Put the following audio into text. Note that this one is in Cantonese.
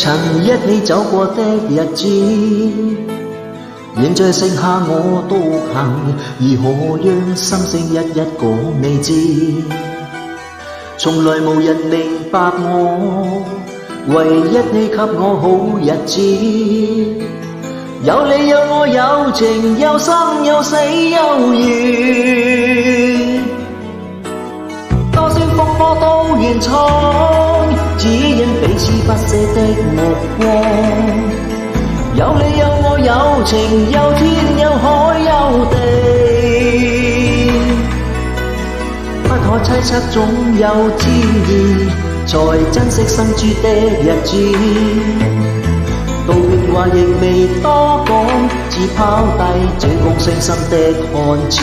曾一起走過的日子，現在剩下我獨行，如何讓心聲一一講你知？從來無人明白我，唯一你給我好日子。有你有我有情有生有死有緣，多少風波都願闖，只因彼此不捨的目光。有你有我有情有天有海有地，不可猜測總有知意，才珍惜生珠的日子。道別話亦未多講，只拋低這公傷心的漢子。